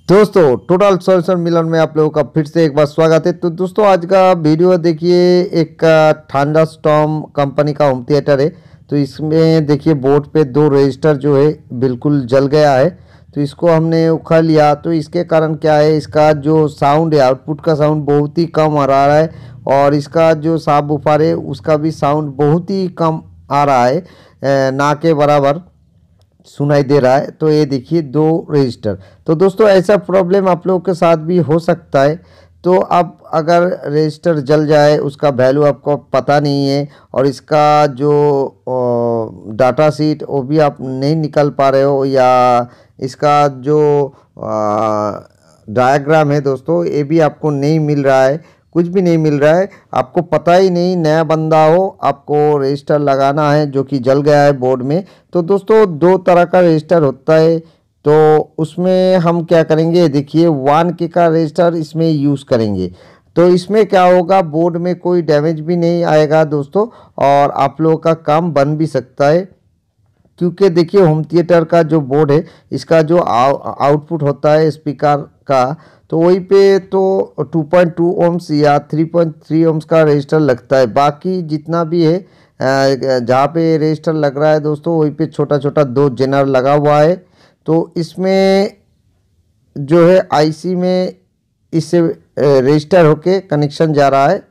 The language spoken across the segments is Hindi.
दोस्तों टोटल सॉल्यूशन मिलन में आप लोगों का फिर से एक बार स्वागत है। तो दोस्तों आज का वीडियो देखिए, एक थंडरस्टॉर्म कंपनी का होम थिएटर है। तो इसमें देखिए बोर्ड पे दो रजिस्टर जो है बिल्कुल जल गया है। तो इसको हमने उखाड़ लिया। तो इसके कारण क्या है, इसका जो साउंड है, आउटपुट का साउंड बहुत ही कम आ रहा है और इसका जो साब वूफर है उसका भी साउंड बहुत ही कम आ रहा है, ना के बराबर सुनाई दे रहा है। तो ये देखिए दो रजिस्टर। तो दोस्तों ऐसा प्रॉब्लम आप लोगों के साथ भी हो सकता है। तो अब अगर रजिस्टर जल जाए, उसका वैल्यू आपको पता नहीं है और इसका जो डाटा शीट वो भी आप नहीं निकाल पा रहे हो, या इसका जो डायग्राम है दोस्तों ये भी आपको नहीं मिल रहा है, कुछ भी नहीं मिल रहा है, आपको पता ही नहीं, नया बंदा हो, आपको रजिस्टर लगाना है जो कि जल गया है बोर्ड में। तो दोस्तों दो तरह का रजिस्टर होता है। तो उसमें हम क्या करेंगे, देखिए 1K का रजिस्टर इसमें यूज़ करेंगे। तो इसमें क्या होगा, बोर्ड में कोई डैमेज भी नहीं आएगा दोस्तों और आप लोगों का काम बन भी सकता है। क्योंकि देखिए होम थिएटर का जो बोर्ड है, इसका जो आउटपुट होता है स्पीकर का, तो वहीं पे तो 2.2 ओम्स या 3.3 ओम्स का रजिस्टर लगता है। बाकी जितना भी है जहाँ पे रजिस्टर लग रहा है दोस्तों, वहीं पे छोटा छोटा दो जेनर लगा हुआ है। तो इसमें जो है आईसी में इससे रजिस्टर होके कनेक्शन जा रहा है।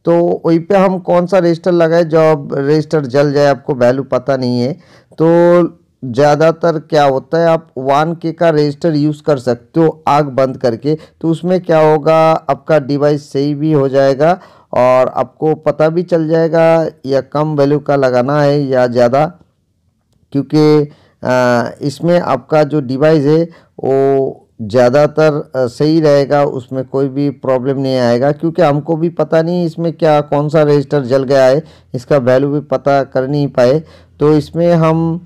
तो वहीं पे हम कौन सा रजिस्टर लगाए, जब रजिस्टर जल जाए आपको वैल्यू पता नहीं है। तो ज़्यादातर क्या होता है, आप 1K का रजिस्टर यूज़ कर सकते हो आग बंद करके। तो उसमें क्या होगा, आपका डिवाइस सही भी हो जाएगा और आपको पता भी चल जाएगा या कम वैल्यू का लगाना है या ज़्यादा। क्योंकि इसमें आपका जो डिवाइस है वो ज़्यादातर सही रहेगा, उसमें कोई भी प्रॉब्लम नहीं आएगा। क्योंकि हमको भी पता नहीं इसमें क्या कौन सा रजिस्टर जल गया है, इसका वैल्यू भी पता कर नहीं पाए। तो इसमें हम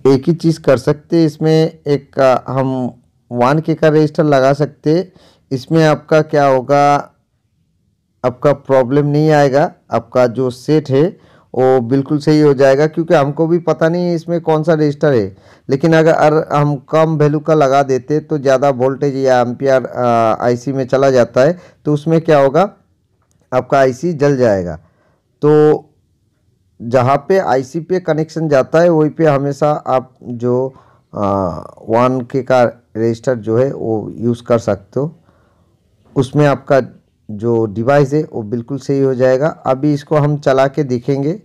एक ही चीज़ कर सकते हैं, इसमें एक हम 1K का रजिस्टर लगा सकते। इसमें आपका क्या होगा, आपका प्रॉब्लम नहीं आएगा, आपका जो सेट है वो बिल्कुल सही हो जाएगा। क्योंकि हमको भी पता नहीं है इसमें कौन सा रजिस्टर है। लेकिन अगर हम कम वैल्यू का लगा देते तो ज़्यादा वोल्टेज या एम्पियर आईसी में चला जाता है, तो उसमें क्या होगा, आपका आईसी जल जाएगा। तो जहाँ पे आईसी पे कनेक्शन जाता है वहीं पे हमेशा आप जो 1K का रजिस्टर जो है वो यूज़ कर सकते हो। उसमें आपका जो डिवाइस है वो बिल्कुल सही हो जाएगा। अभी इसको हम चला के देखेंगे,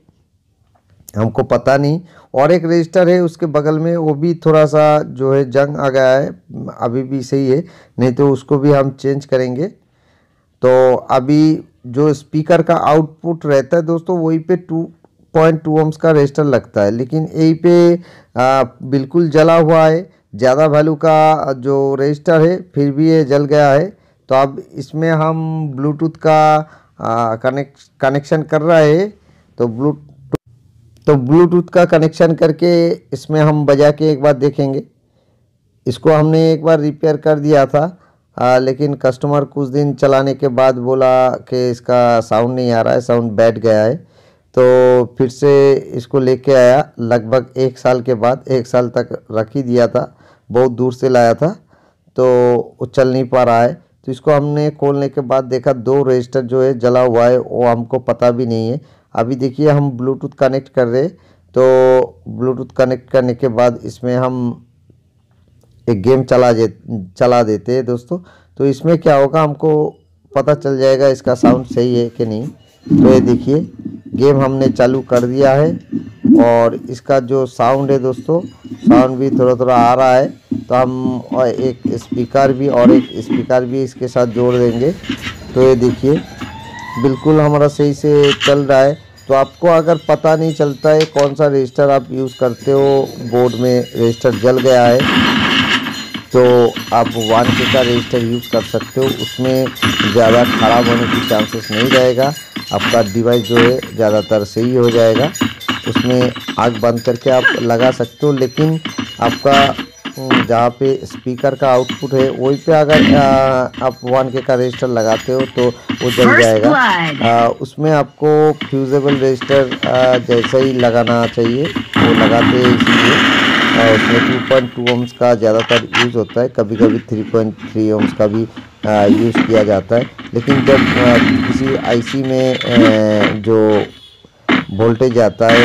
हमको पता नहीं। और एक रजिस्टर है उसके बगल में, वो भी थोड़ा सा जो है जंग आ गया है, अभी भी सही है, नहीं तो उसको भी हम चेंज करेंगे। तो अभी जो स्पीकर का आउटपुट रहता है दोस्तों, वहीं पे 2.2 ओम्स का रजिस्टर लगता है, लेकिन यहीं पे बिल्कुल जला हुआ है, ज़्यादा वैल्यू का जो रजिस्टर है फिर भी ये जल गया है। तो अब इसमें हम ब्लूटूथ का कनेक्शन कर रहे हैं। तो ब्लूटूथ का कनेक्शन करके इसमें हम बजा के एक बार देखेंगे। इसको हमने एक बार रिपेयर कर दिया था, लेकिन कस्टमर कुछ दिन चलाने के बाद बोला कि इसका साउंड नहीं आ रहा है, साउंड बैठ गया है। तो फिर से इसको लेके आया, लगभग 1 साल के बाद, 1 साल तक रख ही दिया था, बहुत दूर से लाया था, तो वो चल नहीं पा रहा है। तो इसको हमने खोलने के बाद देखा दो रजिस्टर जो है जला हुआ है, वो हमको पता भी नहीं है। अभी देखिए हम ब्लूटूथ कनेक्ट कर रहे, तो ब्लूटूथ कनेक्ट करने के बाद इसमें हम एक गेम चला देते हैं दोस्तों। तो इसमें क्या होगा, हमको पता चल जाएगा इसका साउंड सही है कि नहीं। तो ये देखिए गेम हमने चालू कर दिया है और इसका जो साउंड है दोस्तों, साउंड भी थोड़ा थोड़ा आ रहा है। तो हम एक स्पीकर भी इसके साथ जोड़ देंगे। तो ये देखिए बिल्कुल हमारा सही से चल रहा है। तो आपको अगर पता नहीं चलता है कौन सा रजिस्टर आप यूज़ करते हो, बोर्ड में रजिस्टर जल गया है, तो आप 1K का रजिस्टर यूज़ कर सकते हो। उसमें ज़्यादा ख़राब होने की चांसेस नहीं रहेगा, आपका डिवाइस जो है ज़्यादातर सही हो जाएगा। उसमें आग बंद करके आप लगा सकते हो। लेकिन आपका जहाँ पे स्पीकर का आउटपुट है वहीं पे अगर आप 1K का रजिस्टर लगाते हो तो वो जल जाएगा। उसमें आपको फ्यूजेबल रजिस्टर जैसा ही लगाना चाहिए, वो लगाते हैं इसीलिए उसमें 2.2 ओम्स का ज़्यादातर यूज़ होता है, कभी कभी 3.3 ओम्स का भी यूज़ किया जाता है। लेकिन जब किसी आईसी में जो वोल्टेज आता है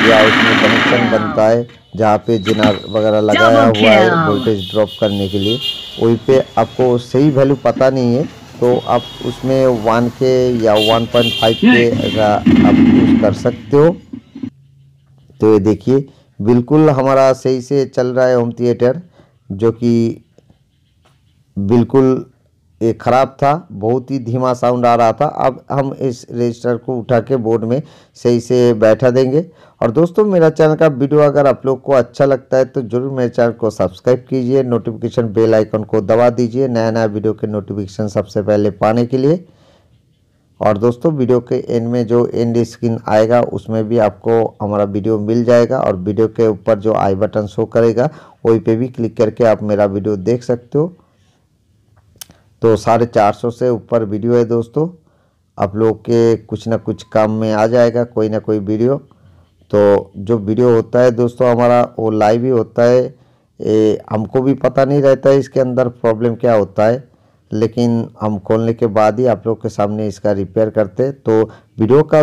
या उसमें कनेक्शन बनता है जहाँ पे जेनर वगैरह लगाया हुआ है वोल्टेज ड्रॉप करने के लिए, वहीं पे आपको सही वैल्यू पता नहीं है तो आप उसमें 1K या 1.5K ऐसा आप यूज़ कर सकते हो। तो ये देखिए बिल्कुल हमारा सही से चल रहा है होम थिएटर, जो कि बिल्कुल ये ख़राब था, बहुत ही धीमा साउंड आ रहा था। अब हम इस रजिस्टर को उठा के बोर्ड में सही से बैठा देंगे। और दोस्तों मेरा चैनल का वीडियो अगर आप लोग को अच्छा लगता है तो ज़रूर मेरे चैनल को सब्सक्राइब कीजिए, नोटिफिकेशन बेल आइकन को दबा दीजिए नया नया वीडियो के नोटिफिकेशन सबसे पहले पाने के लिए। और दोस्तों वीडियो के एंड में जो एंड स्क्रीन आएगा उसमें भी आपको हमारा वीडियो मिल जाएगा, और वीडियो के ऊपर जो आई बटन शो करेगा वही पे भी क्लिक करके आप मेरा वीडियो देख सकते हो। तो 450 से ऊपर वीडियो है दोस्तों, आप लोग के कुछ ना कुछ काम में आ जाएगा कोई ना कोई वीडियो। तो जो वीडियो होता है दोस्तों हमारा वो लाइव ही होता है, हमको भी पता नहीं रहता है इसके अंदर प्रॉब्लम क्या होता है, लेकिन हम खोलने के बाद ही आप लोग के सामने इसका रिपेयर करते। तो वीडियो का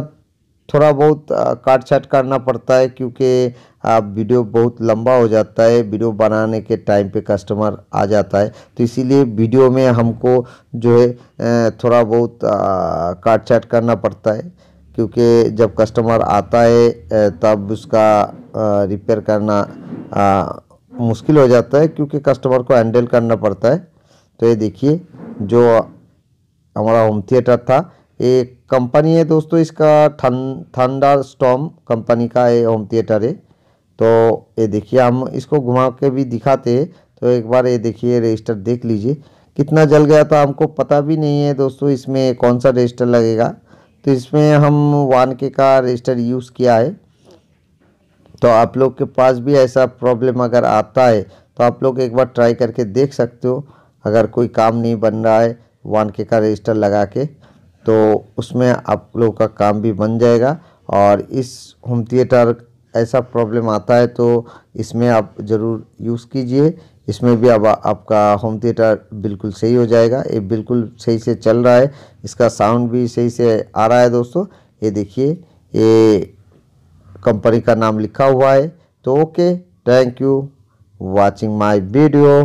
थोड़ा बहुत काट छाट करना पड़ता है, क्योंकि वीडियो बहुत लंबा हो जाता है, वीडियो बनाने के टाइम पे कस्टमर आ जाता है, तो इसीलिए वीडियो में हमको जो है थोड़ा बहुत काट छाट करना पड़ता है, क्योंकि जब कस्टमर आता है तब उसका रिपेयर करना मुश्किल हो जाता है, क्योंकि कस्टमर को हैंडल करना पड़ता है। तो ये देखिए जो हमारा होम थिएटर था, एक कंपनी है दोस्तों, इसका थंडर स्टॉर्म कंपनी का ये होम थिएटर है। तो ये देखिए हम इसको घुमा के भी दिखाते हैं, तो एक बार ये देखिए रजिस्टर देख लीजिए कितना जल गया था, हमको पता भी नहीं है दोस्तों इसमें कौन सा रजिस्टर लगेगा। तो इसमें हम 1K का रजिस्टर यूज़ किया है। तो आप लोग के पास भी ऐसा प्रॉब्लम अगर आता है तो आप लोग एक बार ट्राई करके देख सकते हो। अगर कोई काम नहीं बन रहा है 1K का रजिस्टर लगा के, तो उसमें आप लोग का काम भी बन जाएगा। और इस होम थिएटर ऐसा प्रॉब्लम आता है तो इसमें आप ज़रूर यूज़ कीजिए, इसमें भी अब आपका होम थिएटर बिल्कुल सही हो जाएगा। ये बिल्कुल सही से चल रहा है, इसका साउंड भी सही से आ रहा है दोस्तों। ये देखिए ये कंपनी का नाम लिखा हुआ है। तो okay, thank you watching my video.